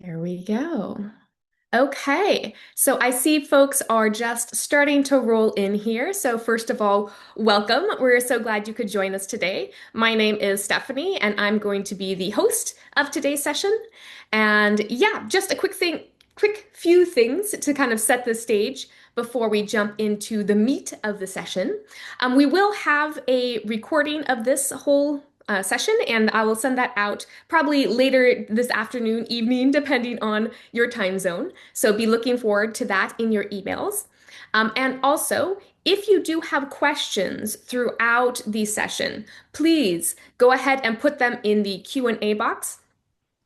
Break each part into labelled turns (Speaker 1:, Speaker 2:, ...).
Speaker 1: There we go. Okay, so I see folks are just starting to roll in here. So, first of all, welcome. We're so glad you could join us today. My name is Stephanie, and I'm going to be the host of today's session. And yeah, just a quick few things to kind of set the stage before we jump into the meat of the session. We will have a recording of this whole session, and I will send that out probably later this afternoon, evening, depending on your time zone. So be looking forward to that in your emails. And also, if you do have questions throughout the session, please go ahead and put them in the Q&A box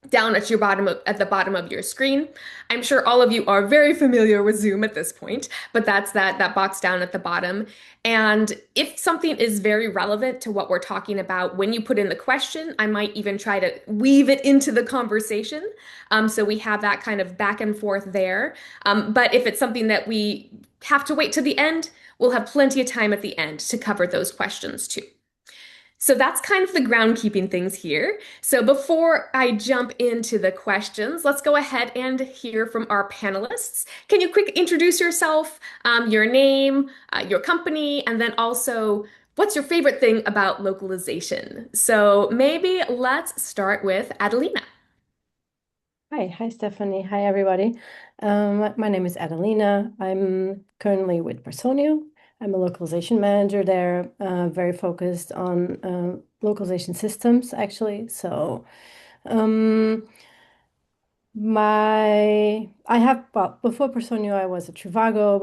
Speaker 1: down at the bottom of your screen. I'm sure all of you are very familiar with Zoom at this point, but that's that box down at the bottom. And if something is very relevant to what we're talking about when you put in the question, I might even try to weave it into the conversation. So we have that kind of back and forth there. But if it's something that we have to wait to the end, we'll have plenty of time at the end to cover those questions too. So that's kind of the groundkeeping things here. So before I jump into the questions, let's go ahead and hear from our panelists. Can you quick introduce yourself, your name, your company, and then also what's your favorite thing about localization? So maybe let's start with Adelina.
Speaker 2: Hi, Stephanie. Hi, everybody. My name is Adelina. I'm currently with Personio. I'm a localization manager there, very focused on localization systems, actually. So, um, before Personio, I was at Trivago.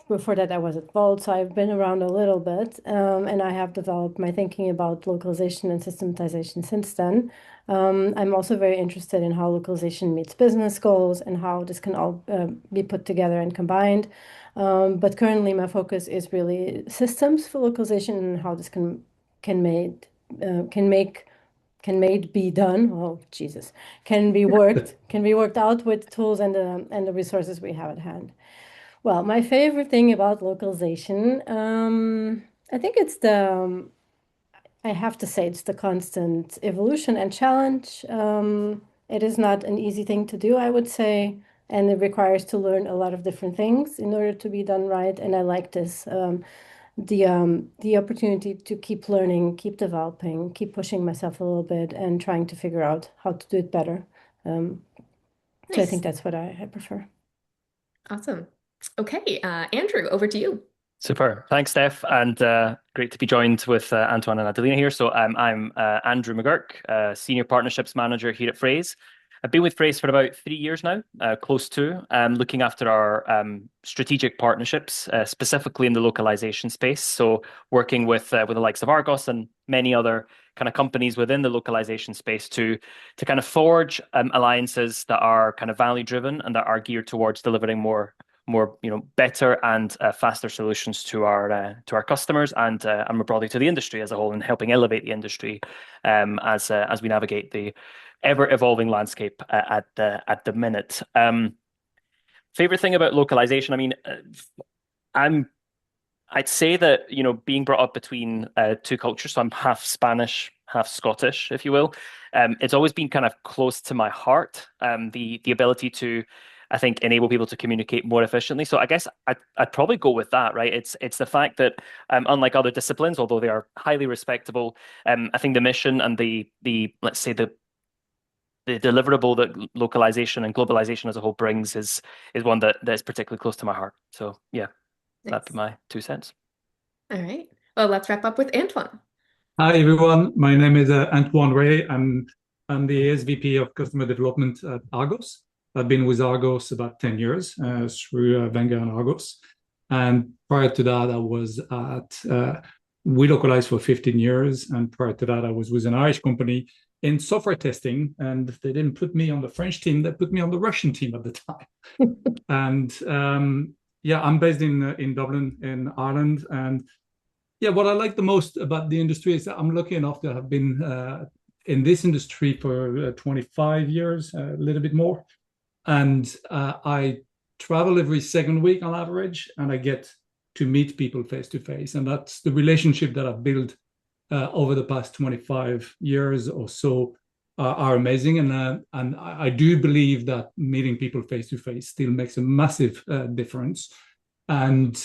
Speaker 2: Before that, I was at Volt. So I've been around a little bit, and I have developed my thinking about localization and systematization since then. I'm also very interested in how localization meets business goals and how this can all be put together and combined. But currently, my focus is really systems for localization and how this can made can make can made be done. Oh, Jesus, can be worked out with tools and the resources we have at hand. Well, my favorite thing about localization, I think I have to say it's the constant evolution and challenge. It is not an easy thing to do, I would say, and it requires to learn a lot of different things in order to be done right. And I like this, the opportunity to keep learning, keep developing, keep pushing myself a little bit, and trying to figure out how to do it better. Um, so I think
Speaker 1: Nice.
Speaker 2: that's what I prefer.
Speaker 1: Awesome. Okay, Andrew, over to you.
Speaker 3: Super. Thanks, Steph, and great to be joined with Antoine and Adelina here. So I'm Andrew McGurk, Senior Partnerships Manager here at Phrase. I've been with Phrase for about 3 years now, close to, looking after our strategic partnerships, specifically in the localization space. So working with the likes of Argos and many other kind of companies within the localization space to kind of forge alliances that are kind of value driven and that are geared towards delivering more better and faster solutions to our customers and more broadly to the industry as a whole, and helping elevate the industry as we navigate the ever evolving landscape at the minute. Favorite thing about localization, I mean, I'd say that being brought up between two cultures, so I'm half Spanish, half Scottish, if you will. It's always been kind of close to my heart. The ability to, I think, enable people to communicate more efficiently. So I guess I'd probably go with that, right? It's the fact that unlike other disciplines, although they are highly respectable, I think the mission and the let's say the deliverable that localization and globalization as a whole brings is one that is particularly close to my heart. So yeah, that'd be
Speaker 1: Nice.
Speaker 3: my 2 cents.
Speaker 1: All right. Well, let's wrap up with Antoine.
Speaker 4: Hi everyone, my name is Antoine Ray. I'm the SVP of Customer Development at Argos. I've been with Argos about 10 years through Wenger and Argos. And prior to that, I was at We Localized for 15 years. And prior to that, I was with an Irish company in software testing. And they didn't put me on the French team, they put me on the Russian team at the time. And yeah, I'm based in Dublin, in Ireland. And yeah, what I like the most about the industry is that I'm lucky enough to have been in this industry for 25 years, a little bit more. And I travel every second week on average, and I get to meet people face to face. And that's the relationship that I've built over the past 25 years or so are amazing, and I do believe that meeting people face to face still makes a massive difference. And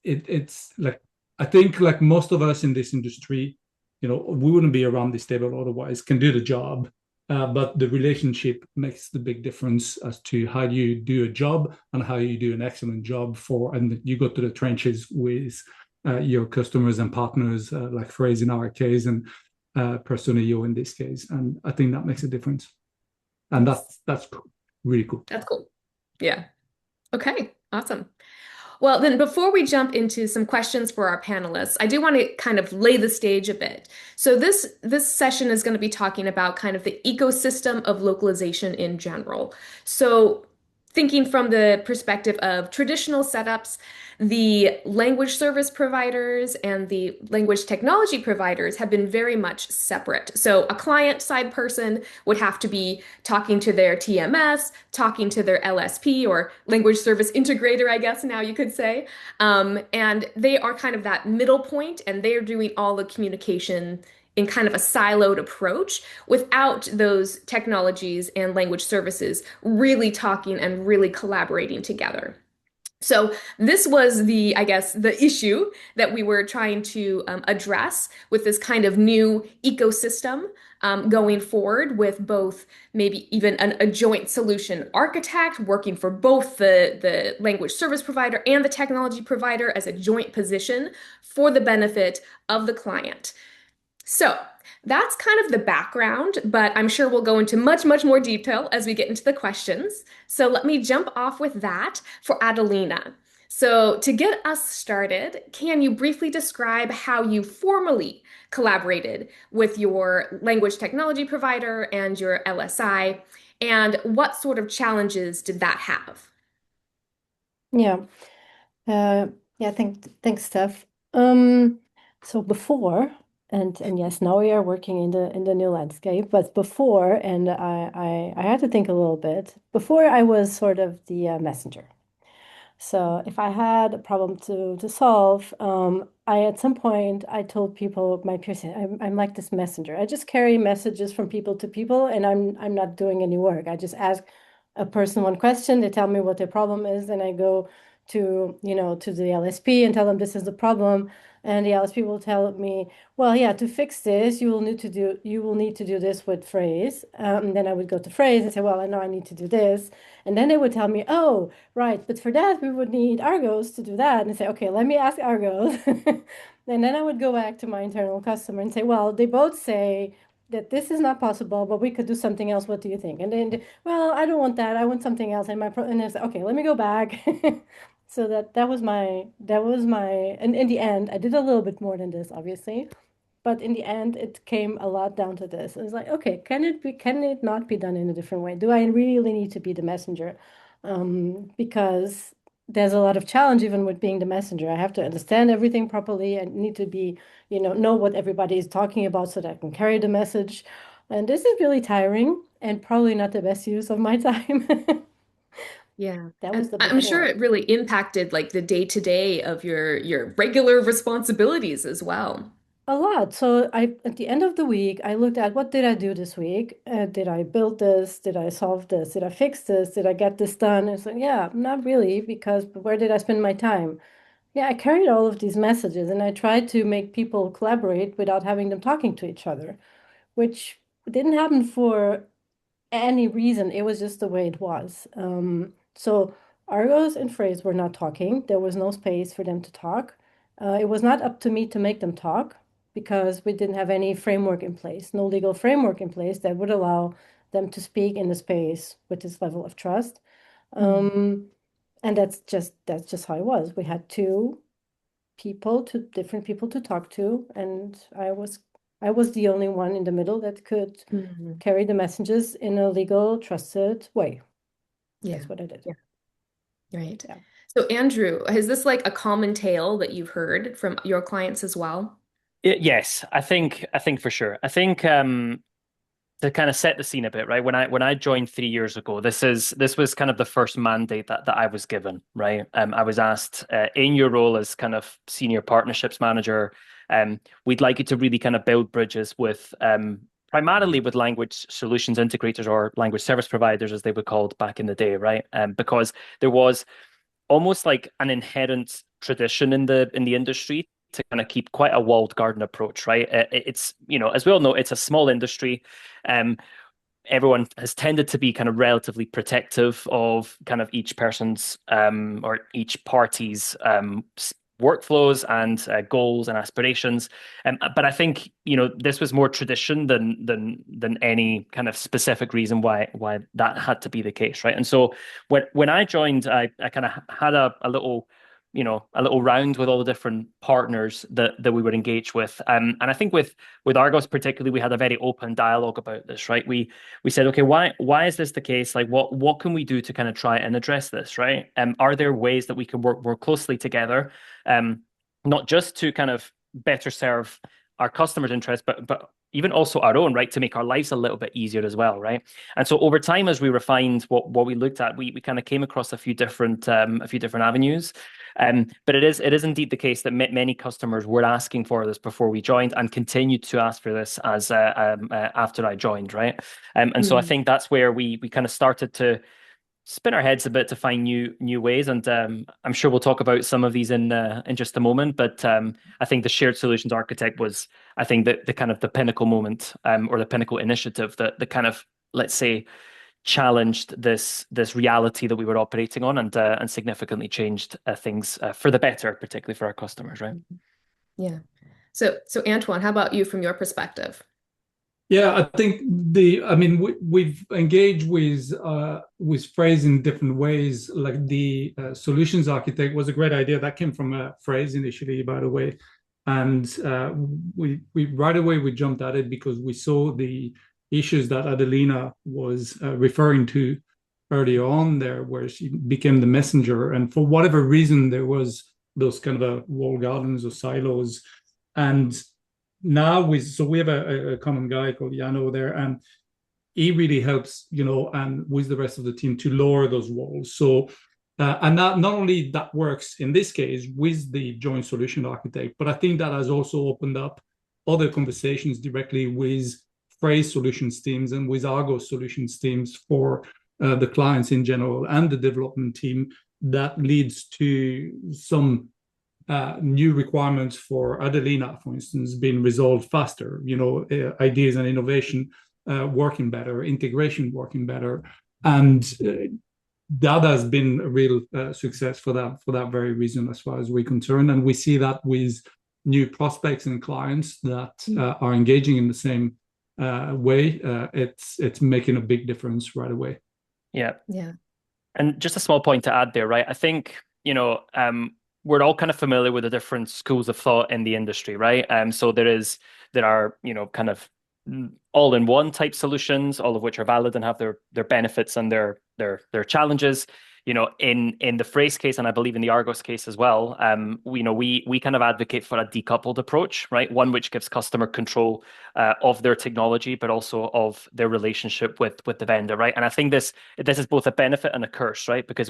Speaker 4: it's like, I think like most of us in this industry, we wouldn't be around this table otherwise, can do the job. But the relationship makes the big difference as to how you do a job and how you do an excellent job and you go to the trenches with your customers and partners, like Phrase in our case, and Personio in this case. And I think that makes a difference. And that's cool. Really cool.
Speaker 1: That's cool. Yeah. Okay, awesome. Well, then before we jump into some questions for our panelists, I do want to kind of lay the stage a bit. So this session is going to be talking about kind of the ecosystem of localization in general. So thinking from the perspective of traditional setups, the language service providers and the language technology providers have been very much separate. So a client side person would have to be talking to their TMS, talking to their LSP or language service integrator, I guess now you could say. And they are kind of that middle point, and they're doing all the communication in kind of a siloed approach without those technologies and language services really talking and really collaborating together. So this was I guess, the issue that we were trying to address with this kind of new ecosystem going forward with both maybe even a joint solution architect working for both the language service provider and the technology provider as a joint position for the benefit of the client. So that's kind of the background, but I'm sure we'll go into much, much more detail as we get into the questions. So let me jump off with that for Adelina. So to get us started, can you briefly describe how you formally collaborated with your language technology provider and your LSI, and what sort of challenges did that have?
Speaker 2: Yeah. Thanks, Steph. So before, and yes, now we are working in the new landscape, but before, and I had to think a little bit. Before, I was sort of the messenger. So if I had a problem to solve, I at some point I told people, my peers, I'm like this messenger. I just carry messages from people to people, and I'm not doing any work. I just ask a person one question, they tell me what their problem is, and I go to the LSP and tell them this is the problem. And the LSP will tell me, well, yeah, to fix this, you will need to do this with Phrase. And then I would go to Phrase and say, well, I know I need to do this. And then they would tell me, oh, right, but for that, we would need Argos to do that. And I say, okay, let me ask Argos. And then I would go back to my internal customer and say, well, they both say that this is not possible, but we could do something else. What do you think? And then, well, I don't want that. I want something else. And I said, okay, let me go back. So that was my, and in the end, I did a little bit more than this, obviously. But in the end, it came a lot down to this. It's like, okay, can it not be done in a different way? Do I really need to be the messenger? Because there's a lot of challenge even with being the messenger. I have to understand everything properly and need to be, know what everybody is talking about so that I can carry the message. And this is really tiring and probably not the best use of my time.
Speaker 1: Yeah.
Speaker 2: That was
Speaker 1: And
Speaker 2: the
Speaker 1: I'm sure
Speaker 2: before.
Speaker 1: it really impacted like the day-to-day of your regular responsibilities as well.
Speaker 2: A lot. So at the end of the week, I looked at what did I do this week? Did I build this? Did I solve this? Did I fix this? Did I get this done? It's like, yeah, not really, because where did I spend my time? Yeah, I carried all of these messages and I tried to make people collaborate without having them talking to each other, which didn't happen for any reason. It was just the way it was. So Argos and Phrase were not talking. There was no space for them to talk. It was not up to me to make them talk because we didn't have any framework in place, no legal framework in place that would allow them to speak in the space with this level of trust.
Speaker 1: Mm.
Speaker 2: And that's just how it was. We had different people to talk to, and I was the only one in the middle that could
Speaker 1: Mhm.
Speaker 2: carry the messages in a legal, trusted way.
Speaker 1: Yeah.
Speaker 2: That's what I did.
Speaker 1: Yeah. Right.
Speaker 2: Yeah.
Speaker 1: So Andrew, is this like a common tale that you've heard from your clients as well?
Speaker 3: Yes, I think for sure. I think to kind of set the scene a bit, right? When I joined 3 years ago, this was kind of the first mandate that I was given, right? I was asked in your role as kind of senior partnerships manager, we'd like you to really kind of build bridges with primarily with language solutions integrators or language service providers, as they were called back in the day, right? Because there was almost like an inherent tradition in the industry to kind of keep quite a walled garden approach, right? It's, as we all know, it's a small industry. Um, Everyone has tended to be kind of relatively protective of kind of each person's or each party's workflows and goals and aspirations. But I think this was more tradition than any kind of specific reason why that had to be the case, right? And so when I joined, I kind of had a little round with all the different partners that we would engage with. And I think with Argos particularly, we had a very open dialogue about this, right? We said, okay, why is this the case? Like, what can we do to kind of try and address this, right? Are there ways that we can work more closely together, not just to kind of better serve our customers' interests, but even also our own, right, to make our lives a little bit easier as well, right? And so over time, as we refined what we looked at, we kind of came across a few different avenues. But it is indeed the case that many customers were asking for this before we joined and continued to ask for this as after I joined, right? And so I think that's where we kind of started to spin our heads a bit to find new ways, and I'm sure we'll talk about some of these in just a moment. But I think the shared solutions architect was, I think, the kind of the pinnacle moment, or the pinnacle initiative that the kind of, let's say, challenged this reality that we were operating on, and significantly changed things for the better, particularly for our customers, right?
Speaker 1: Yeah. So Antoine, how about you from your perspective?
Speaker 4: Yeah, I think we've engaged with Phrase in different ways. Like the solutions architect was a great idea that came from Phrase initially, by the way, and we right away we jumped at it because we saw the issues that Adelina was referring to earlier on there, where she became the messenger, and for whatever reason there was those kind of wall gardens or silos, and now we have a common guy called Yano there, and he really helps, and with the rest of the team to lower those walls. So and not only that works in this case with the joint solution architect, but I think that has also opened up other conversations directly with Phrase solutions teams and with Argos solutions teams for the clients in general and the development team, that leads to some new requirements for Adelina, for instance, being resolved faster, ideas and innovation working better, integration working better. And that has been a real success for that very reason, as far as we're concerned. And we see that with new prospects and clients that are engaging in the same way. It's making a big difference right away.
Speaker 3: Yeah.
Speaker 1: Yeah.
Speaker 3: And just a small point to add there, right? I think, we're all kind of familiar with the different schools of thought in the industry, right? So there are, kind of all-in-one type solutions, all of which are valid and have their benefits and their challenges. In the Phrase case, and I believe in the Argos case as well, we kind of advocate for a decoupled approach, right? One which gives customer control of their technology, but also of their relationship with the vendor, right? And I think this is both a benefit and a curse, right? Because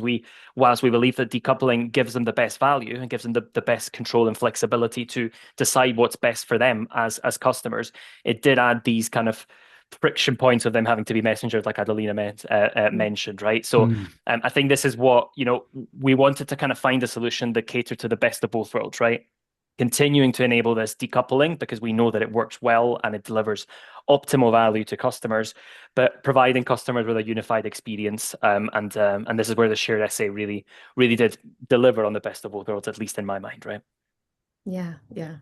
Speaker 3: whilst we believe that decoupling gives them the best value and gives them the best control and flexibility to decide what's best for them as customers, it did add these kind of friction points of them having to be messengers, like Adelina mentioned, right? So I think this is what, we wanted to kind of find a solution that catered to the best of both worlds, right? Continuing to enable this decoupling because we know that it works well and it delivers optimal value to customers, but providing customers with a unified experience. And this is where the shared essay really, really did deliver on the best of both worlds, at least in my mind, right?
Speaker 1: Yeah, yeah.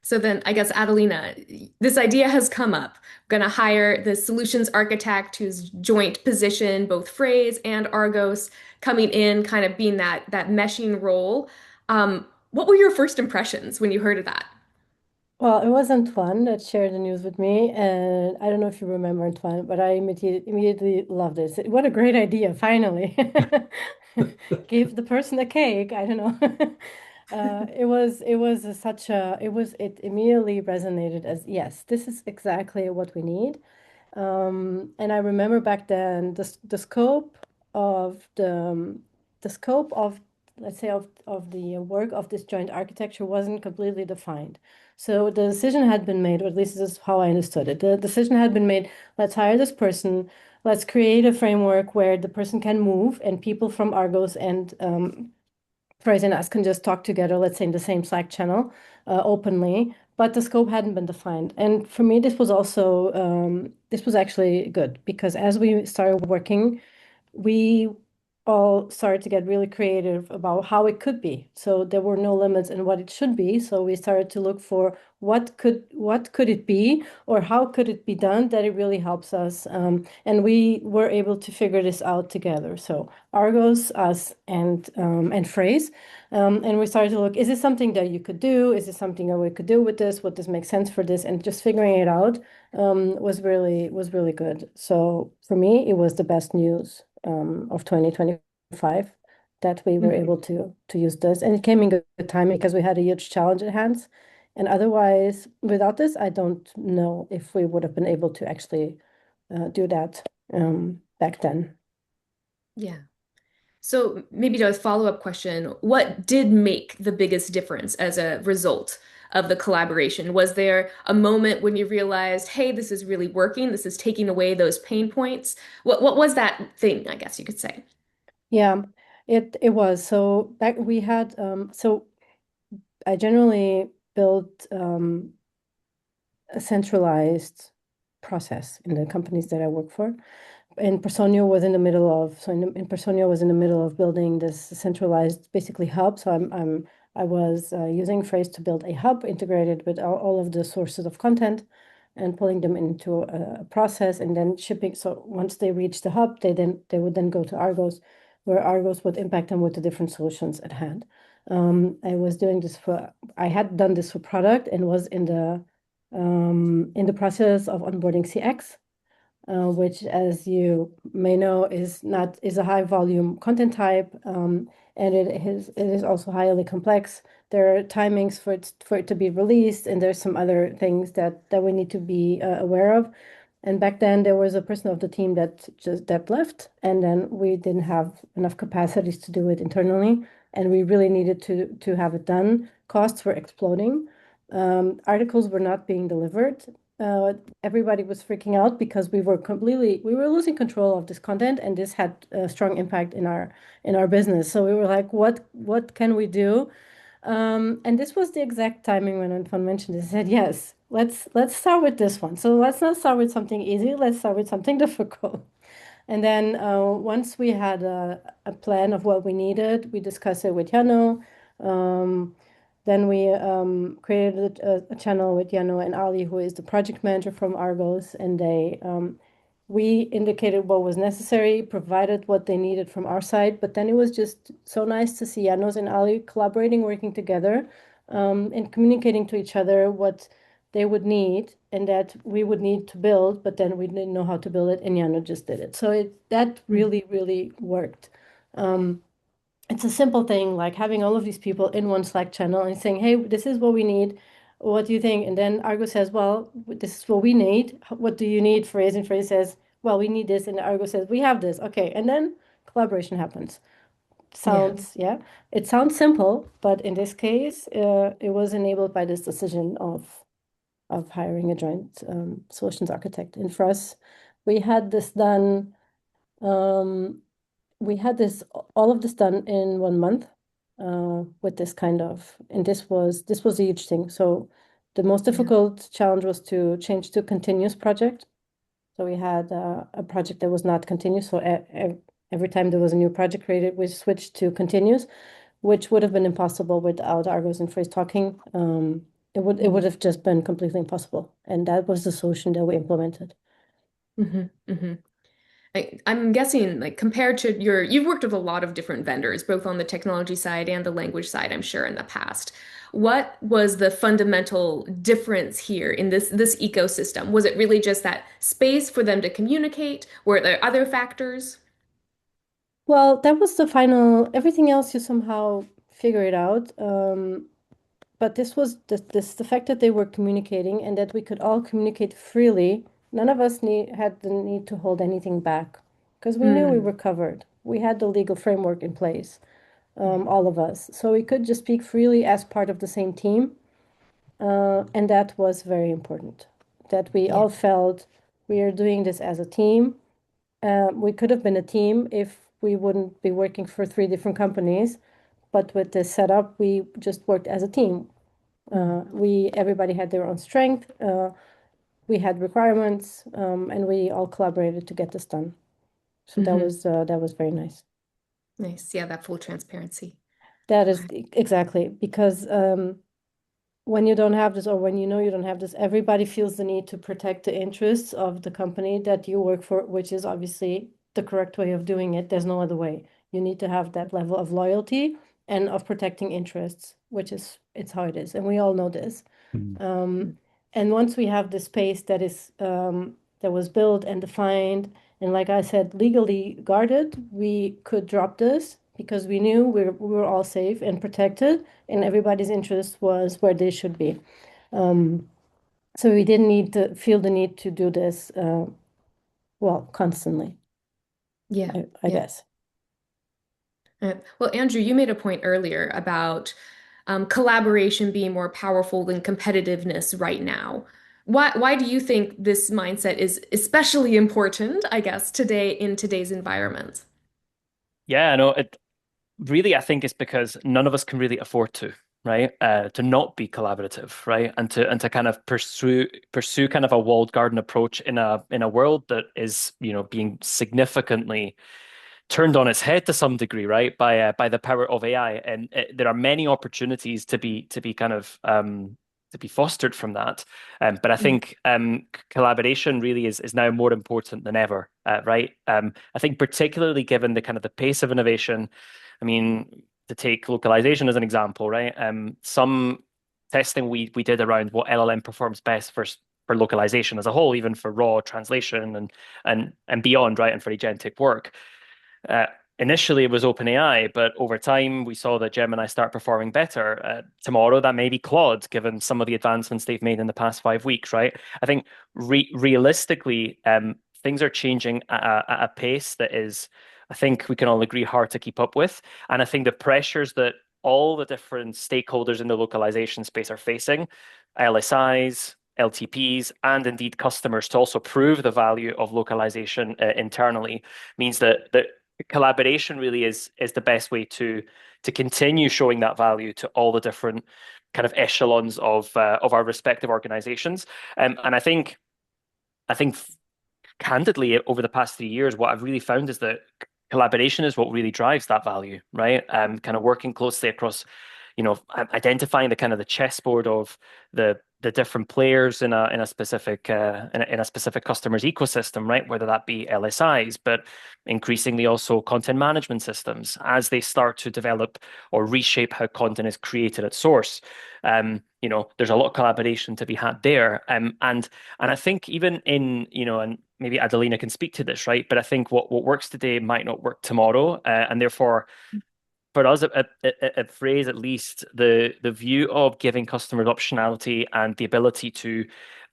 Speaker 1: So then I guess Adelina, this idea has come up. Going to hire the solutions architect whose joint position, both Phrase and Argos, coming in, kind of being that meshing role. What were your first impressions when you heard of that?
Speaker 2: Well, it was Antoine that shared the news with me, and I don't know if you remember Antoine, but I immediately loved it. What a great idea, finally. Give the person a cake. I don't know. It immediately resonated as, yes, this is exactly what we need. And I remember back then the scope of let's say, of the work of this joint architecture wasn't completely defined. So the decision had been made, or at least this is how I understood it. The decision had been made, let's hire this person, let's create a framework where the person can move and people from Argos and Phrase and us can just talk together, let's say in the same Slack channel, openly, but the scope hadn't been defined. And for me, this was also, this was actually good because as we started working, we all started to get really creative about how it could be. So there were no limits in what it should be. So we started to look for what could it be, or how could it be done that it really helps us. And we were able to figure this out together. So Argos, us, and Phrase. And we started to look, is this something that you could do? Is this something that we could do with this? Would this make sense for this? And just figuring it out was really good. So for me, it was the best news of 2025 that we were able to use this, and it came in good time because we had a huge challenge at hand. And otherwise, without this, I don't know if we would have been able to actually do that back then.
Speaker 1: Yeah. So maybe to a follow-up question, what did make the biggest difference as a result of the collaboration? Was there a moment when you realized, hey, this is really working, this is taking away those pain points? What was that thing, I guess you could say?
Speaker 2: Yeah, it was. So back we had so I generally built a centralized process in the companies that I work for. And Personio was in the middle of Personio was in the middle of building this centralized basically hub. So I was using Phrase to build a hub integrated with all of the sources of content and pulling them into a process and then shipping. So once they reach the hub, they would then go to Argos, where Argos would impact them with the different solutions at hand. I had done this for product and was in the process of onboarding CX, which, as you may know, is a high volume content type, and it is also highly complex. There are timings for it to be released, and there's some other things that we need to be aware of. And back then, there was a person of the team that left, and then we didn't have enough capacities to do it internally, and we really needed to have it done. Costs were exploding. Articles were not being delivered. Everybody was freaking out because we were losing control of this content, and this had a strong impact in our business. So we were like, what can we do? And this was the exact timing when Antoine mentioned this. He said, yes, let's start with this one. So let's not start with something easy. Let's start with something difficult. And then once we had a plan of what we needed, we discussed it with Jano. Then we created a channel with Jano and Ali, who is the project manager from Argos, and we indicated what was necessary, provided what they needed from our side. But then it was just so nice to see Janos and Ali collaborating, working together, and communicating to each other what they would need and that we would need to build, but then we didn't know how to build it, and Jano just did it. So that really, really worked. It's a simple thing like having all of these people in one Slack channel and saying, hey, this is what we need. What do you think? And then Argo says, well, this is what we need. What do you need? Phrase, and Phrase says, well, we need this. And Argo says, we have this. Okay. And then collaboration happens.
Speaker 1: Yeah.
Speaker 2: Yeah, it sounds simple, but in this case, it was enabled by this decision of hiring a joint solutions architect. And for us, we had this done. We had all of this done in 1 month, with this and this was a huge thing. So the most
Speaker 1: Yeah.
Speaker 2: difficult challenge was to change to continuous project. So we had a project that was not continuous. So every time there was a new project created, we switched to continuous, which would have been impossible without Argos and Phrase talking. It would have just been completely impossible. And that was the solution that we implemented.
Speaker 1: hmm hmm I'm guessing, like, compared to you've worked with a lot of different vendors, both on the technology side and the language side, I'm sure, in the past. What was the fundamental difference here in this ecosystem? Was it really just that space for them to communicate? Were there other factors?
Speaker 2: Well, that was the final. Everything else you somehow figure it out. But this was the fact that they were communicating and that we could all communicate freely. None of us had the need to hold anything back because we knew we
Speaker 1: Mm,
Speaker 2: were covered. We had the legal framework in place. all of us. So we could just speak freely as part of the same team. And that was very important, that we
Speaker 1: Yeah.
Speaker 2: all felt we are doing this as a team. We could have been a team if we wouldn't be working for three different companies, but with this setup, we just worked as a team. Everybody had their own strength. We had requirements, and we all collaborated to get this done. So
Speaker 1: Mm-hmm.
Speaker 2: that was very nice.
Speaker 1: Nice. Yeah, that full transparency.
Speaker 2: That is
Speaker 1: Okay.
Speaker 2: exactly because when you don't have this, or when you know you don't have this, everybody feels the need to protect the interests of the company that you work for, which is obviously the correct way of doing it. There's no other way. You need to have that level of loyalty and of protecting interests, which is it's how it is, and we all know this.
Speaker 4: Mm.
Speaker 2: Um, and once we have the space that is that was built and defined, and like I said, legally guarded, we could drop this because we knew we were all safe and protected, and everybody's interest was where they should be. Um, so we didn't need to feel the need to do this, well, constantly,
Speaker 1: Yeah.
Speaker 2: I
Speaker 1: Yeah.
Speaker 2: guess.
Speaker 1: Well, Andrew, you made a point earlier about collaboration being more powerful than competitiveness right now. Why do you think this mindset is especially important, I guess, today in today's environment?
Speaker 3: Yeah, no, it really, I think it's because none of us can really afford to, right? To not be collaborative, right? And to kind of pursue kind of a walled garden approach in a world that is, being significantly turned on its head to some degree, right, by the power of AI, and there are many opportunities to be kind of to be fostered from that. But I
Speaker 1: Mm,
Speaker 3: think collaboration really is now more important than ever, right? I think particularly given the kind of the pace of innovation. I mean, to take localization as an example, right? Some testing we did around what LLM performs best for localization as a whole, even for raw translation and beyond, right, and for agentic work. Uh, Initially, it was OpenAI, but over time, we saw that Gemini start performing better. Tomorrow, that may be Claude, given some of the advancements they've made in the past 5 weeks, right? I think realistically, things are changing at a pace that is, I think we can all agree, hard to keep up with. And I think the pressures that all the different stakeholders in the localization space are facing, LSIs, LTPs, and indeed customers to also prove the value of localization internally means that collaboration really is the best way to continue showing that value to all the different kind of echelons of our respective organizations. And I think candidly over the past 3 years, what I've really found is that collaboration is what really drives that value, right? Kind of working closely across, identifying the kind of the chessboard of the different players in a specific in a specific customer's ecosystem, right? Whether that be LSIs, but increasingly also content management systems as they start to develop or reshape how content is created at source. There's a lot of collaboration to be had there, and I think even in, and maybe Adelina can speak to this, right? But I think what works today might not work tomorrow, and therefore for us at Phrase at least, the view of giving customers optionality and the ability to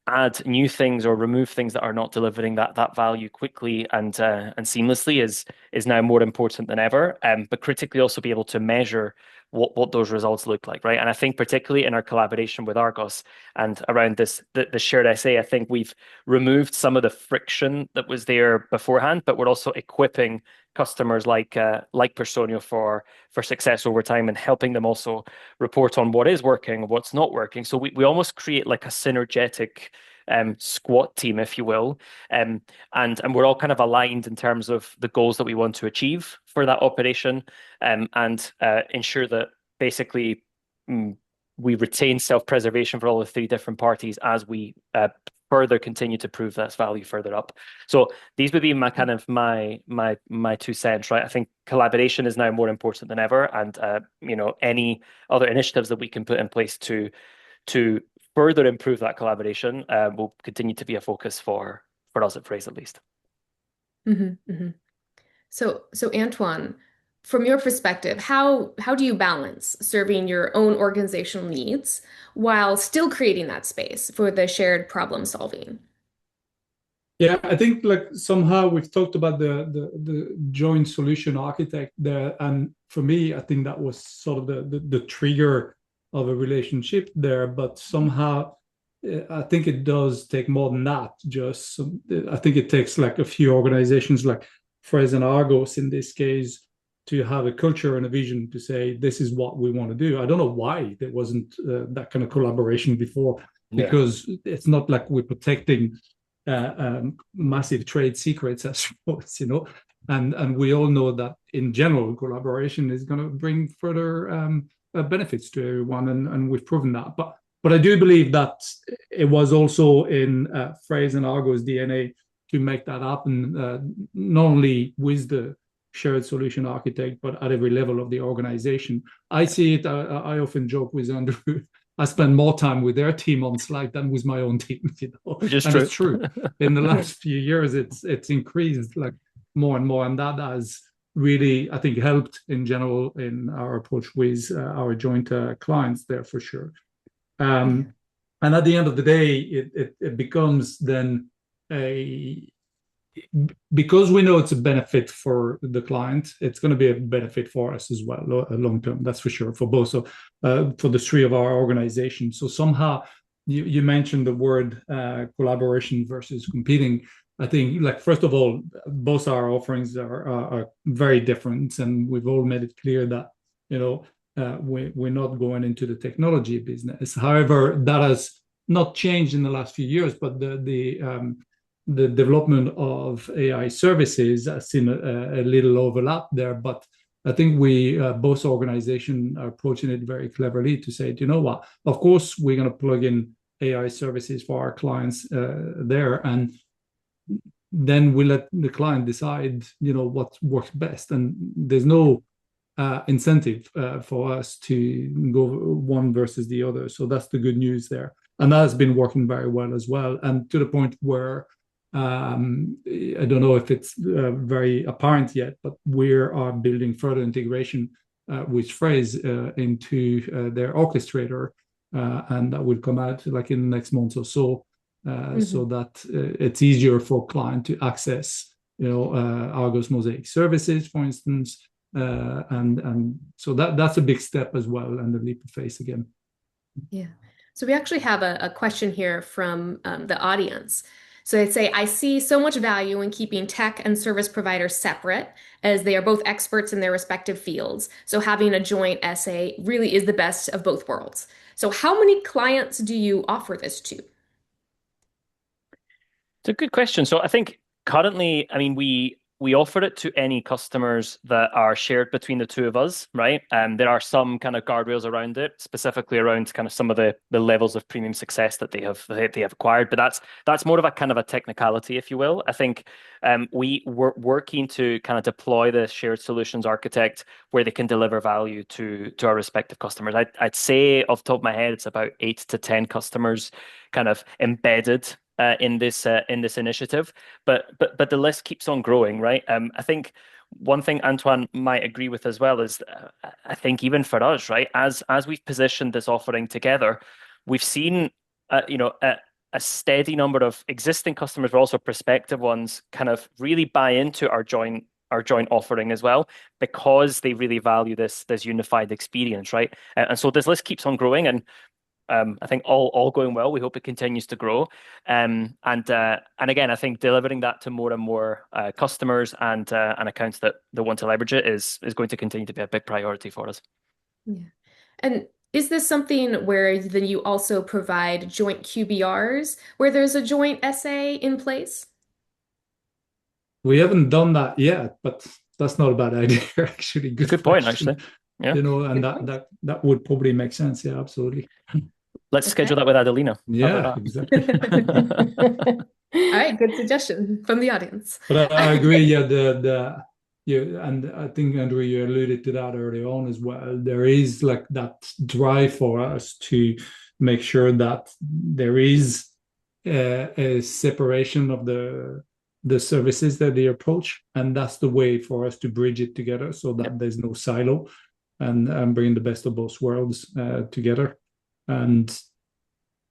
Speaker 3: add new things or remove things that are not delivering that value quickly and seamlessly is now more important than ever. But critically also be able to measure what those results look like, right? And I think particularly in our collaboration with Argos and around the shared essay, I think we've removed some of the friction that was there beforehand, but we're also equipping customers like Personio for success over time and helping them also report on what is working, what's not working. So we almost create like a synergetic squad team, if you will. And we're all kind of aligned in terms of the goals that we want to achieve for that operation, and ensure that basically mm, we retain self-preservation for all the three different parties as we further continue to prove that's value further up. So these would be my kind of my 2 cents, right? I think collaboration is now more important than ever, and any other initiatives that we can put in place to further improve that collaboration will continue to be a focus for us at Phrase at least.
Speaker 1: hmm So Antoine, from your perspective, how do you balance serving your own organizational needs while still creating that space for the shared problem solving?
Speaker 4: Yeah, I think like somehow we've talked about the joint solution architect there, and for me, I think that was sort of the trigger of a relationship there. But somehow, I think it does take more than that. I think it takes like a few organizations, like Phrase and Argos in this case, to have a culture and a vision to say this is what we want to do. I don't know why there wasn't that kind of collaboration before,
Speaker 3: Yeah.
Speaker 4: because it's not like we're protecting massive trade secrets, I suppose, and we all know that in general collaboration is going to bring further benefits to everyone, and we've proven that. But I do believe that it was also in Phrase and Argo's DNA to make that happen, not only with the shared solution architect, but at every level of the organization. I see it. I often joke with Andrew. I spend more time with their team on Slack than with my own team,
Speaker 3: Which is
Speaker 4: and
Speaker 3: true.
Speaker 4: it's true. In the last few years, it's increased like more and more, and that has really, I think, helped in general in our approach with our joint clients there for sure. And at the end of the day, it becomes then a because we know it's a benefit for the client, it's going to be a benefit for us as well, long term. That's for sure for both. So for the three of our organizations. So somehow you mentioned the word collaboration versus competing. I think, like, first of all, both our offerings are very different, and we've all made it clear that we're not going into the technology business. However, that has not changed in the last few years, but the development of AI services has seen a little overlap there. But I think we both organizations are approaching it very cleverly to say, you know what? Of course, we're going to plug in AI services for our clients there, and then we let the client decide, what works best. And there's no incentive for us to go one versus the other. So that's the good news there, and that has been working very well as well. And to the point where I don't know if it's very apparent yet, but we are building further integration with Phrase into their orchestrator, and that will come out like in the next month or so, so that it's easier for client to access, Argos Mosaic services, for instance, and so that's a big step as well, and a leap of faith again.
Speaker 1: Yeah. So we actually have a question here from the audience. So they'd say, I see so much value in keeping tech and service providers separate, as they are both experts in their respective fields. So having a joint SA really is the best of both worlds. So how many clients do you offer this to?
Speaker 3: It's a good question. So I think currently, I mean, we offer it to any customers that are shared between the two of us, right? There are some kind of guardrails around it, specifically around kind of some of the levels of premium success that they have acquired. But that's more of a kind of a technicality, if you will. I think we're working to kind of deploy the shared solutions architect where they can deliver value to our respective customers. I'd say off the top of my head, it's about 8 to 10 customers kind of embedded in this initiative, but the list keeps on growing, right? I think one thing Antoine might agree with as well is I think even for us, right, as we've positioned this offering together, we've seen a steady number of existing customers, but also prospective ones, kind of really buy into our joint offering as well, because they really value this unified experience, right? And so this list keeps on growing, and I think all going well. We hope it continues to grow, and again, I think delivering that to more and more customers and accounts that want to leverage it is going to continue to be a big priority for us.
Speaker 1: Yeah. And is this something where then you also provide joint QBRs where there's a joint SA in place?
Speaker 4: We haven't done that yet, but that's not a bad idea, actually.
Speaker 3: Good point, actually. Yeah.
Speaker 4: And that would probably make sense. Yeah, absolutely.
Speaker 3: Let's schedule that with Adelina.
Speaker 4: Yeah, exactly.
Speaker 1: All right, good suggestion from the audience.
Speaker 4: But I agree. Yeah, and I think, Andrew, you alluded to that early on as well. There is like that drive for us to make sure that there is a separation of the services that they approach, and that's the way for us to bridge it together, so that there's no silo, and bring the best of both worlds together. And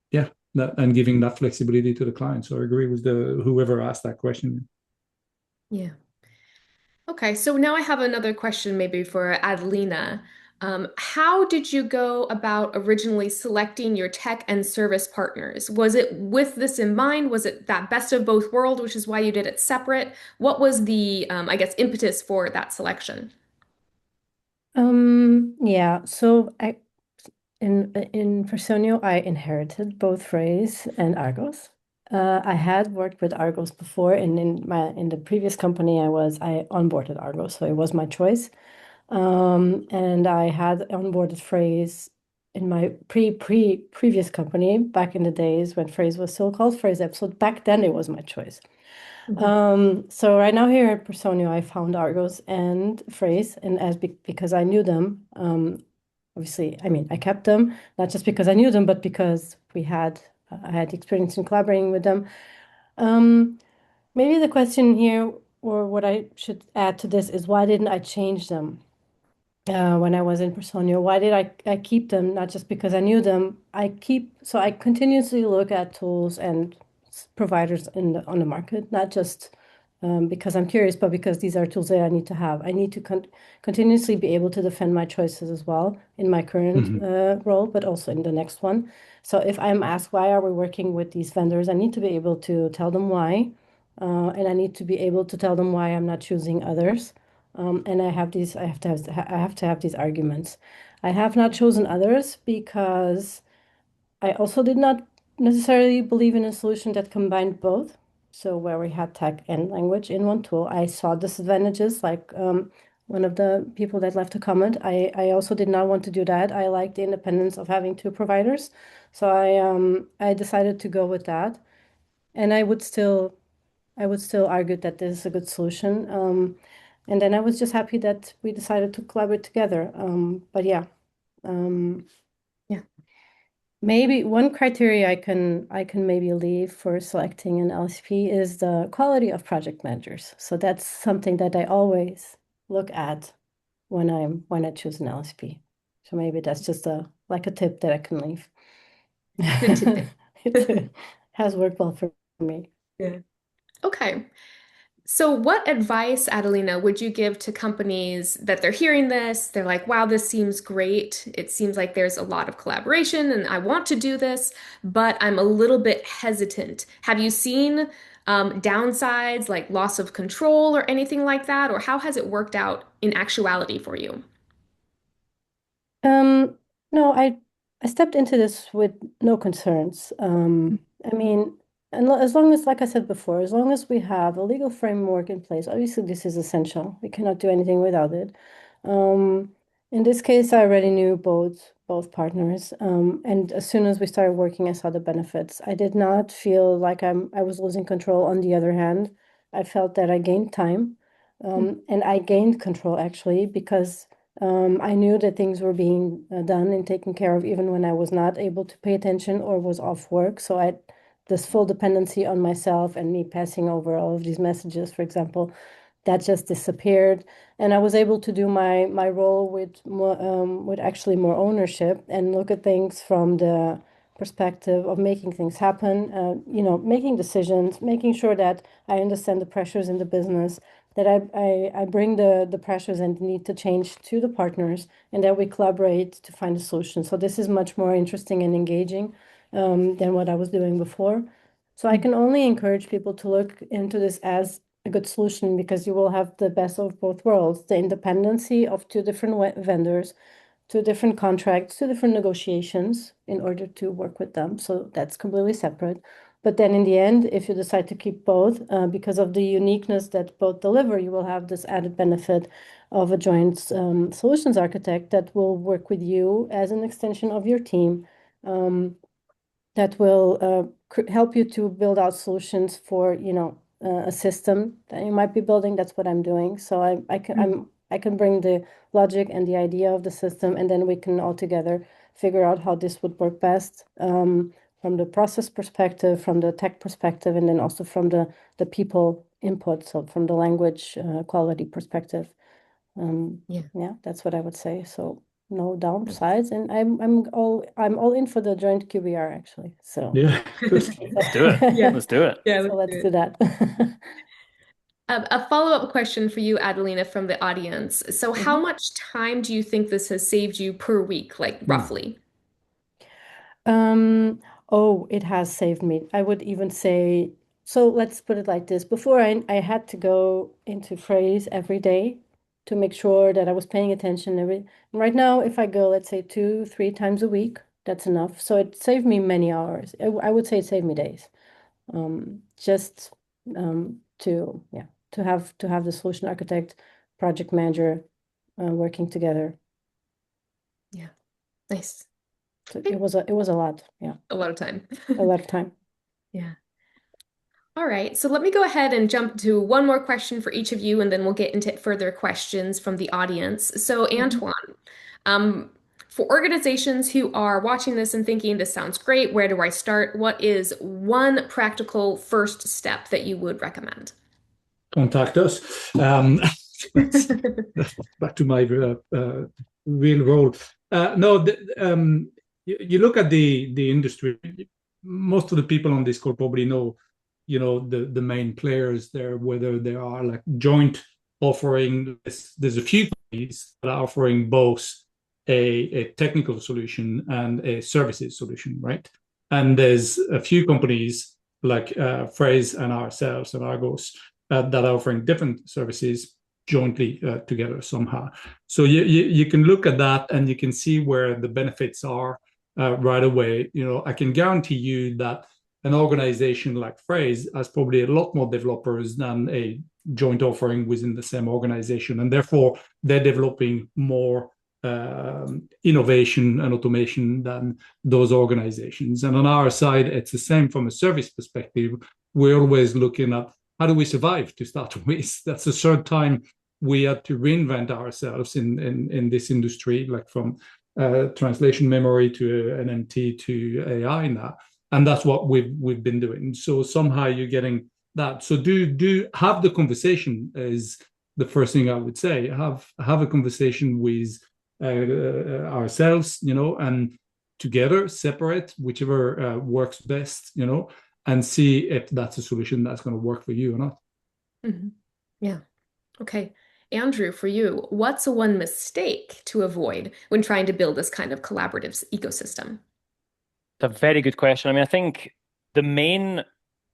Speaker 4: yeah, and giving that flexibility to the client. So I agree with the whoever asked that question.
Speaker 1: Yeah. Okay, so now I have another question maybe for Adelina. How did you go about originally selecting your tech and service partners? Was it with this in mind? Was it that best of both worlds, which is why you did it separate? What was the, I guess, impetus for that selection?
Speaker 2: Yeah, so in Personio, I inherited both Phrase and Argos. I had worked with Argos before, and in the previous company I onboarded Argos, so it was my choice. And I had onboarded Phrase in my previous company back in the days when Phrase was still called Phrase Episode. Back then, it was my choice. So right now here at Personio, I found Argos and Phrase, and because I knew them, obviously, I mean, I kept them not just because I knew them, but because I had experience in collaborating with them. Maybe the question here, or what I should add to this, is why didn't I change them? When I was in Personio. Why did I keep them? Not just because I knew them. So I continuously look at tools and providers on the market, not just because I'm curious, but because these are tools that I need to have. I need to continuously be able to defend my choices as well in my current role, but also in the next one. So if I'm asked why are we working with these vendors, I need to be able to tell them why, and I need to be able to tell them why I'm not choosing others. And I have to have these arguments. I have not chosen others because I also did not necessarily believe in a solution that combined both. So where we had tech and language in one tool, I saw disadvantages, like one of the people that left a comment. I also did not want to do that. I like the independence of having two providers. So I decided to go with that. And I would still argue that this is a good solution. And then I was just happy that we decided to collaborate together. But yeah, um,
Speaker 1: Yeah.
Speaker 2: maybe one criteria I can maybe leave for selecting an LSP is the quality of project managers. So that's something that I always look at when I choose an LSP. So maybe that's just a tip that I can leave.
Speaker 1: Good tidbit.
Speaker 2: It has worked well for me.
Speaker 1: Yeah. Okay. So, what advice, Adelina, would you give to companies that they're hearing this? They're like, wow, this seems great. It seems like there's a lot of collaboration and I want to do this, but I'm a little bit hesitant. Have you seen downsides like loss of control or anything like that? Or how has it worked out in actuality for you?
Speaker 2: Um, no, I stepped into this with no concerns. I mean, as long as, like I said before, as long as we have a legal framework in place, obviously this is essential. We cannot do anything without it. Um, in this case, I already knew both partners, and as soon as we started working, I saw the benefits. I did not feel like I was losing control. On the other hand, I felt that I gained time, and I gained control actually because. I knew that things were being done and taken care of even when I was not able to pay attention or was off work. So this full dependency on myself and me passing over all of these messages, for example, that just disappeared. And I was able to do my role with actually more ownership and look at things from the perspective of making things happen, making decisions, making sure that I understand the pressures in the business, that I bring the pressures and the need to change to the partners, and that we collaborate to find a solution. So this is much more interesting and engaging than what I was doing before. So I can only encourage people to look into this as a good solution because you will have the best of both worlds, the independency of two different vendors, two different contracts, two different negotiations in order to work with them. So that's completely separate. But then in the end, if you decide to keep both, because of the uniqueness that both deliver, you will have this added benefit of a joint solutions architect that will work with you as an extension of your team. That will help you to build out solutions for, a system that you might be building. That's what I'm doing. So I can bring the logic and the idea of the system, and then we can all together figure out how this would work best from the process perspective, from the tech perspective, and then also from the people input, so from the language quality perspective.
Speaker 1: Yeah.
Speaker 2: Yeah, that's what I would say. So no downsides, and I'm all in for the joint QBR actually. So
Speaker 4: Yeah, good.
Speaker 3: Let's do it.
Speaker 1: Yeah.
Speaker 3: Let's do it.
Speaker 1: Yeah,
Speaker 2: so
Speaker 1: let's
Speaker 2: let's
Speaker 1: do
Speaker 2: do
Speaker 1: it.
Speaker 2: that.
Speaker 1: A follow-up question for you, Adelina, from the audience. So, how
Speaker 2: Mhm.
Speaker 1: much time do you think this has saved you per week, like
Speaker 4: Hmm.
Speaker 1: roughly?
Speaker 2: Um, oh, it has saved me. I would even say, so let's put it like this. Before I had to go into phrase every day to make sure that I was paying attention right now, if I go, let's say 2, 3 times a week, that's enough. So it saved me many hours. I would say it saved me days. Just to have the solution architect, project manager, working together.
Speaker 1: Yeah, nice.
Speaker 2: So
Speaker 1: Okay.
Speaker 2: it was a lot. Yeah,
Speaker 1: A lot of time.
Speaker 2: a lot of time.
Speaker 1: Yeah. All right, so let me go ahead and jump to one more question for each of you, and then we'll get into further questions from the audience. So,
Speaker 2: Mhm.
Speaker 1: Antoine, um, for organizations who are watching this and thinking, this sounds great, where do I start? What is one practical first step that you would recommend?
Speaker 4: Contact us. That's, that's back to my real role. No, you look at the industry. Most of the people on this call probably know, the main players there, whether they are like joint offering. There's a few companies that are offering both a technical solution and a services solution, right? And there's a few companies like Phrase and ourselves and Argos that are offering different services jointly together somehow. So you can look at that and you can see where the benefits are right away. I can guarantee you that an organization like Phrase has probably a lot more developers than a joint offering within the same organization, and therefore they're developing more innovation and automation than those organizations. And on our side, it's the same from a service perspective. We're always looking at how do we survive to start with. That's the third time we had to reinvent ourselves in this industry, like from translation memory to NMT to AI now, and that's what we've been doing. So somehow you're getting that. So do have the conversation is the first thing I would say. Have a conversation with ourselves, and together, separate, whichever works best, and see if that's a solution that's going to work for you or not.
Speaker 1: Mhm. Yeah. Okay. Andrew, for you, what's one mistake to avoid when trying to build this kind of collaborative ecosystem?
Speaker 3: It's a very good question. I mean, I think the main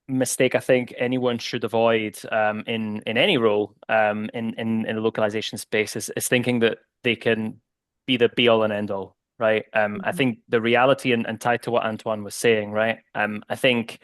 Speaker 3: mistake I think anyone should avoid in any role in the localization space is thinking that they can be the be all and end all, right? I
Speaker 2: Mhm.
Speaker 3: think the reality and tied to what Antoine was saying, right? I think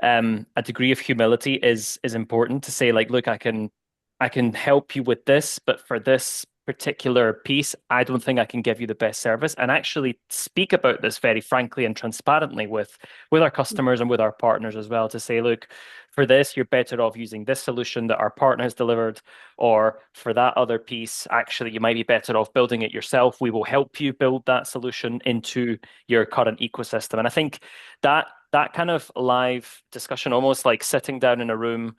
Speaker 3: a degree of humility is important to say like, look, I can help you with this, but for this particular piece, I don't think I can give you the best service, and actually speak about this very frankly and transparently with our customers and with our partners as well to say, look, for this, you're better off using this solution that our partner has delivered, or for that other piece, actually, you might be better off building it yourself. We will help you build that solution into your current ecosystem. And I think that kind of live discussion, almost like sitting down in a room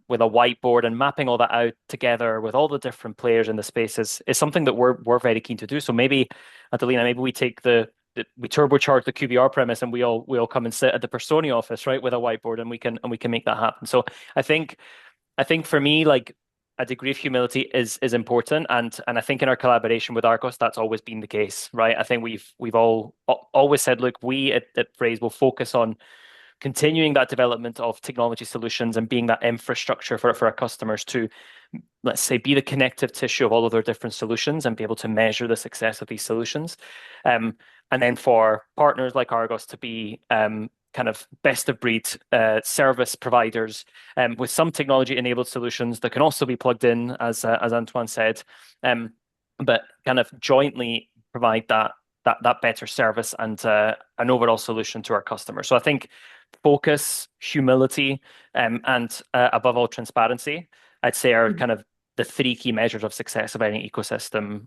Speaker 3: with a whiteboard and mapping all that out together with all the different players in the space is something that we're very keen to do. So maybe, Adelina, maybe we take we turbocharge the QBR premise and we all come and sit at the Personio office, right, with a whiteboard, and we can make that happen. So I think I think for me, like a degree of humility is important, and I think in our collaboration with Argos, that's always been the case, right? I think we've always said, look, we at Phrase will focus on continuing that development of technology solutions and being that infrastructure for our customers to, let's say, be the connective tissue of all of their different solutions and be able to measure the success of these solutions. And then for partners like Argos to be kind of best of breed service providers with some technology enabled solutions that can also be plugged in, as Antoine said, um, but kind of jointly provide that better service and an overall solution to our customers. So I think focus, humility, and above all, transparency, I'd say are
Speaker 1: Mhm.
Speaker 3: kind of the three key measures of success of any ecosystem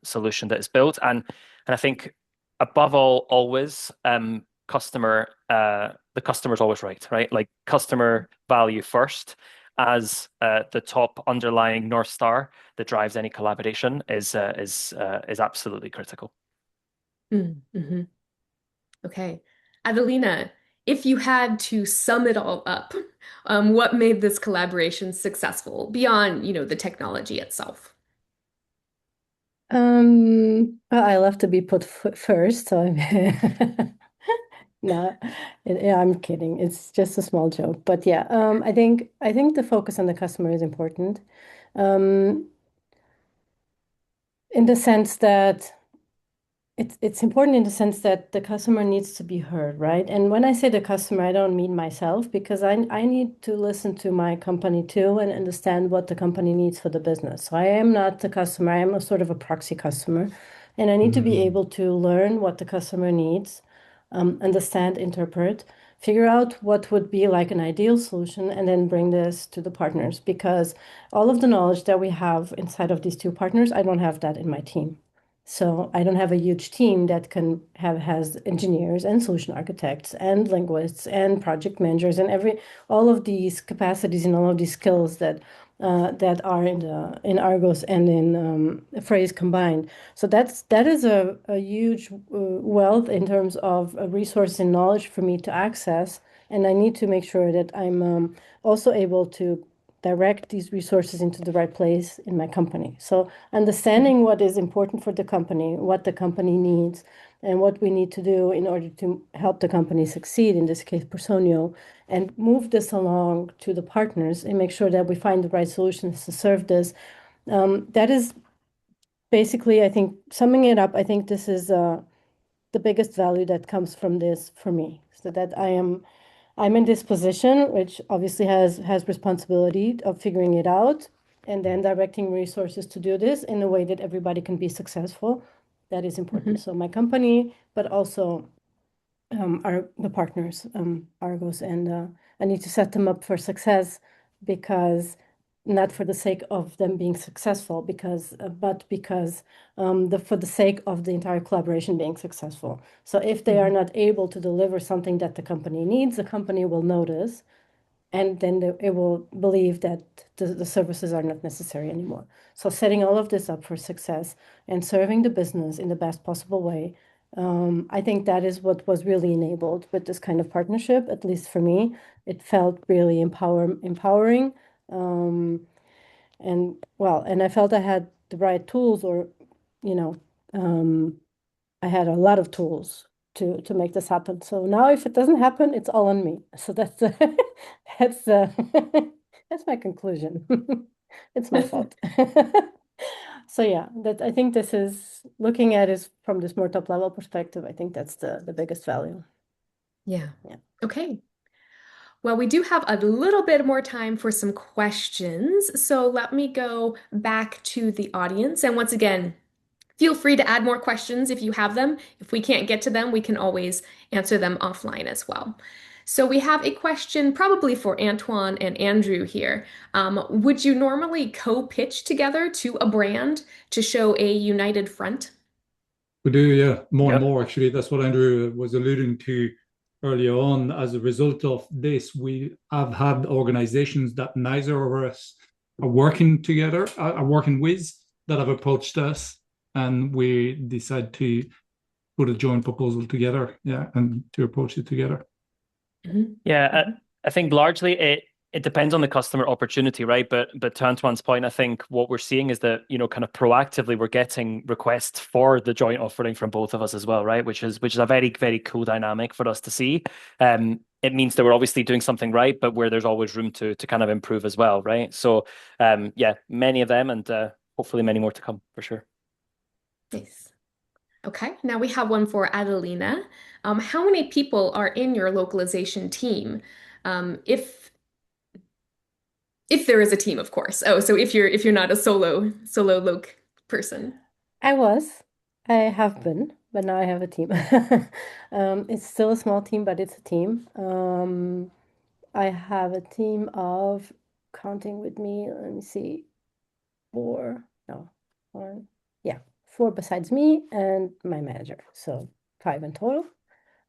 Speaker 3: solution that is built. And I think above all, always the customer's always right, right? Like customer value first. as the top underlying North Star that drives any collaboration is absolutely critical.
Speaker 1: Mm-hmm. Okay. Adelina, if you had to sum it all up, what made this collaboration successful beyond, the technology itself?
Speaker 2: Well, I love to be put first, so I'm no, yeah, I'm kidding. It's just a small joke, but yeah, I think the focus on the customer is important, um, in the sense that it's important in the sense that the customer needs to be heard, right? And when I say the customer, I don't mean myself because I need to listen to my company too and understand what the company needs for the business. So I am not the customer, I am a sort of a proxy customer, and I need to be able to learn what the customer needs, understand, interpret, figure out what would be like an ideal solution, and then bring this to the partners because all of the knowledge that we have inside of these two partners, I don't have that in my team. So I don't have a huge team that has engineers and solution architects and linguists and project managers and all of these capacities and all of these skills that are in Argos and in Phrase combined. So that is a huge wealth in terms of a resource and knowledge for me to access, and I need to make sure that I'm also able to direct these resources into the right place in my company. So understanding what is important for the company, what the company needs, and what we need to do in order to help the company succeed, in this case, Personio, and move this along to the partners and make sure that we find the right solutions to serve this. That is basically, I think, summing it up, I think this is the biggest value that comes from this for me. So that I'm in this position, which obviously has responsibility of figuring it out and then directing resources to do this in a way that everybody can be successful. That is important. So my company, but also the partners, Argos, and I need to set them up for success because not for the sake of them being successful, but because for the sake of the entire collaboration being successful. So if they are not able to deliver something that the company needs, the company will notice, and then it will believe that the services are not necessary anymore. So setting all of this up for success and serving the business in the best possible way, I think that is what was really enabled with this kind of partnership, at least for me. It felt really empowering. And I felt I had the right tools, or, you know, I had a lot of tools to make this happen. So now if it doesn't happen, it's all on me. So that's that's that's my conclusion. It's my fault. So yeah, that I think this is looking at it from this more top level perspective. I think that's the biggest value.
Speaker 1: Yeah.
Speaker 2: Yeah.
Speaker 1: Okay. Well, we do have a little bit more time for some questions. So let me go back to the audience. And once again, feel free to add more questions if you have them. If we can't get to them, we can always answer them offline as well. So we have a question probably for Antoine and Andrew here. Would you normally co-pitch together to a brand to show a united front?
Speaker 4: We do, yeah, more and
Speaker 3: Yep.
Speaker 4: more actually. That's what Andrew was alluding to earlier on. As a result of this, we have had organizations that neither of us are working together, are working with, that have approached us, and we decide to put a joint proposal together, yeah, and to approach it together.
Speaker 3: Yeah, I think largely it depends on the customer opportunity, right? But to Antoine's point, I think what we're seeing is that, kind of proactively we're getting requests for the joint offering from both of us as well, right? Which is a very, very cool dynamic for us to see. It means that we're obviously doing something right, but where there's always room to kind of improve as well, right? So yeah, many of them, and hopefully many more to come for sure.
Speaker 1: Nice. Okay, now we have one for Adelina. How many people are in your localization team? If there is a team, of course. Oh, so if you're not a solo loc person.
Speaker 2: I was. I have been, but now I have a team. It's still a small team, but it's a team. I have a team of, counting with me, let me see, four, no, one, yeah, four besides me and my manager. So five in total.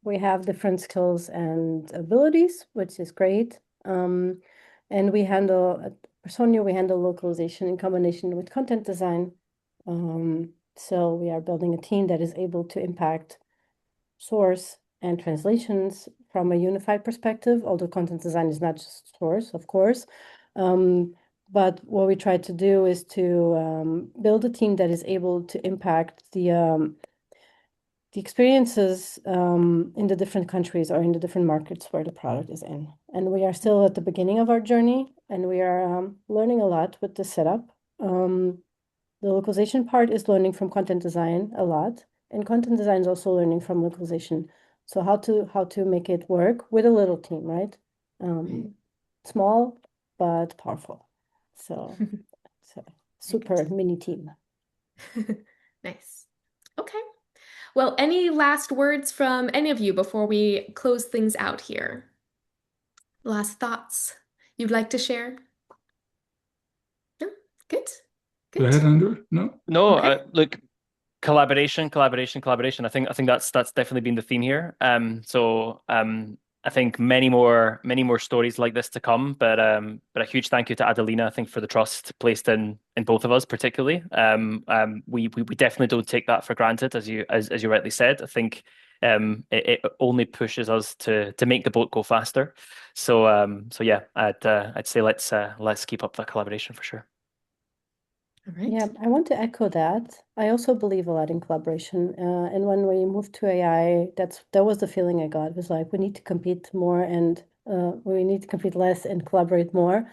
Speaker 2: We have different skills and abilities, which is great. And we handle, at Personio, we handle localization in combination with content design. So we are building a team that is able to impact source and translations from a unified perspective, although content design is not just source, of course. But what we try to do is to build a team that is able to impact the experiences in the different countries or in the different markets where the product is in. And we are still at the beginning of our journey, and we are learning a lot with the setup. The localization part is learning from content design a lot, and content design is also learning from localization. So how to make it work with a little team, right? Small but powerful. So it's a super mini team.
Speaker 1: Nice. Okay. Well, any last words from any of you before we close things out here? Last thoughts you'd like to share? No? Good.
Speaker 4: Go
Speaker 1: Good.
Speaker 4: ahead, Andrew. No?
Speaker 3: No,
Speaker 1: Okay.
Speaker 3: look, collaboration, collaboration, collaboration. I think that's definitely been the theme here. I think many more stories like this to come. But a huge thank you to Adelina, I think, for the trust placed in both of us, particularly. We definitely don't take that for granted, as you rightly said. I think it only pushes us to make the boat go faster. So yeah, I'd say let's keep up that collaboration for sure.
Speaker 1: All right.
Speaker 2: Yeah, I want to echo that. I also believe a lot in collaboration. And when we moved to AI, that was the feeling I got. It was like we need to compete more and we need to compete less and collaborate more.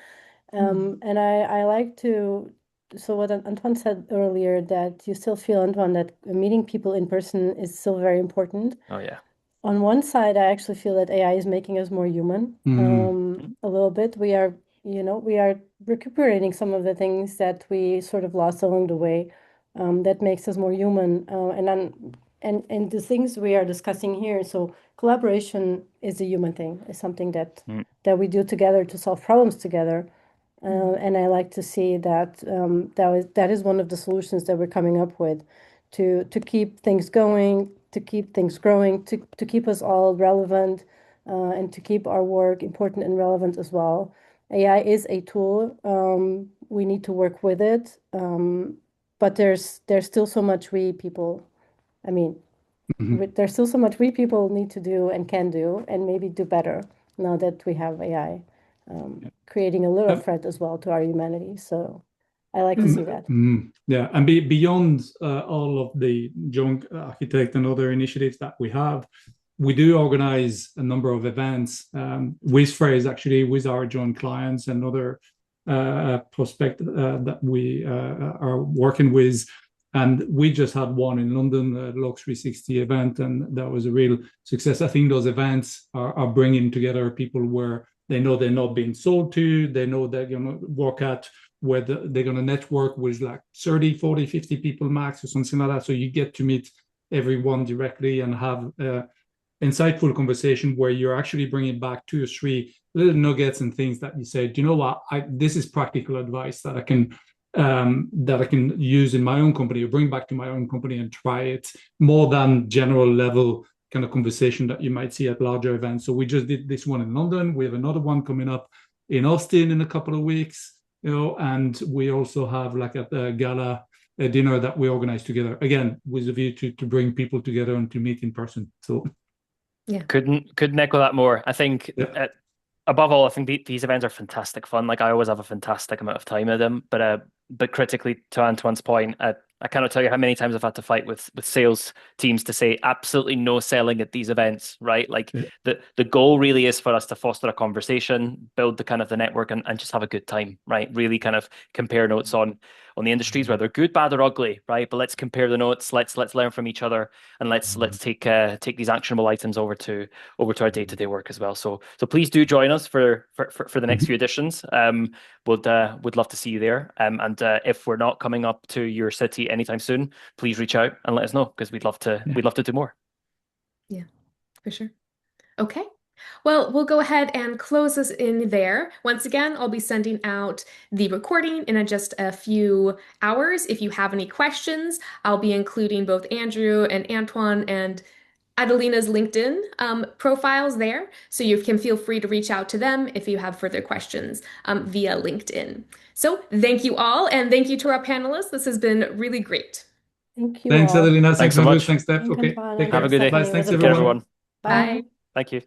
Speaker 2: And I like to, so what Antoine said earlier, that you still feel, Antoine, that meeting people in person is still very important.
Speaker 3: Oh yeah.
Speaker 2: On one side, I actually feel that AI is making us more human, a little bit. We are recuperating some of the things that we sort of lost along the way, that makes us more human. And the things we are discussing here, so collaboration is a human thing, is something
Speaker 3: Mm.
Speaker 2: that we do together to solve problems together. And I like to see that that is one of the solutions that we're coming up with to keep things going, to keep things growing, to keep us all relevant, and to keep our work important and relevant as well. AI is a tool. We need to work with it. But there's still so much we people, I mean,
Speaker 4: Mhm.
Speaker 2: there's still so much we people need to do and can do and maybe do better now that we have AI, creating a little
Speaker 4: Yeah.
Speaker 2: threat as well to our humanity. So I like to see that.
Speaker 4: Yeah, and beyond all of the joint architect and other initiatives that we do organize a number of events with Phrase, actually, with our joint clients and other prospect that we are working with. And we just had one in London, the Log 360 event, and that was a real success. I think those events are bringing together people where they know they're not being sold to, they know they're going to work at where they're going to network with like 30, 40, 50 people max or something like that. So you get to meet everyone directly and have insightful conversation where you're actually bringing back two or three little nuggets and things that you say, do you know what? This is practical advice that I can use in my own company or bring back to my own company and try it more than general level kind of conversation that you might see at larger events. So we just did this one in London. We have another one coming up in Austin in a couple of weeks. And we also have like a gala a dinner that we organize together again with a view to bring people together and to meet in person. So
Speaker 1: Yeah.
Speaker 3: Couldn't echo that more. I think
Speaker 4: yeah,
Speaker 3: above all, I think these events are fantastic fun. Like I always have a fantastic amount of time at them. But critically, to Antoine's point, I cannot tell you how many times I've had to fight with sales teams to say absolutely no selling at these events, right? Like
Speaker 4: yeah.
Speaker 3: the goal really is for us to foster a conversation, build the kind of the network, and just have a good time, right? Really kind of compare notes on the industries, whether good, bad, or ugly, right? But let's compare the notes. Let's learn from each other, and let's take these actionable items over to our day-to-day work as well. So please do join us for the next few editions. Would love to see you there. And if we're not coming up to your city anytime soon, please reach out and let us know because
Speaker 4: Yeah.
Speaker 3: we'd love to do more.
Speaker 1: Yeah, for sure. Okay. Well, we'll go ahead and close this in there. Once again, I'll be sending out the recording in just a few hours. If you have any questions, I'll be including both Andrew and Antoine and Adelina's LinkedIn profiles there, so you can feel free to reach out to them if you have further questions via LinkedIn. So thank you all, and thank you to our panelists. This has been really great.
Speaker 2: Thank you
Speaker 4: Thanks,
Speaker 2: all.
Speaker 4: Adelina.
Speaker 3: Thanks
Speaker 4: Thanks,
Speaker 3: so
Speaker 4: Andrew.
Speaker 3: much.
Speaker 4: Thanks, Steph.
Speaker 2: Thank
Speaker 4: Okay,
Speaker 2: Antoine
Speaker 4: take
Speaker 2: and
Speaker 3: Have
Speaker 4: care.
Speaker 3: a good day.
Speaker 2: Stephanie.
Speaker 4: Bye.
Speaker 2: It was
Speaker 4: Thanks,
Speaker 2: a
Speaker 3: Take care,
Speaker 2: pleasure.
Speaker 4: everyone.
Speaker 3: everyone.
Speaker 2: Bye.
Speaker 1: Bye.
Speaker 3: Thank you.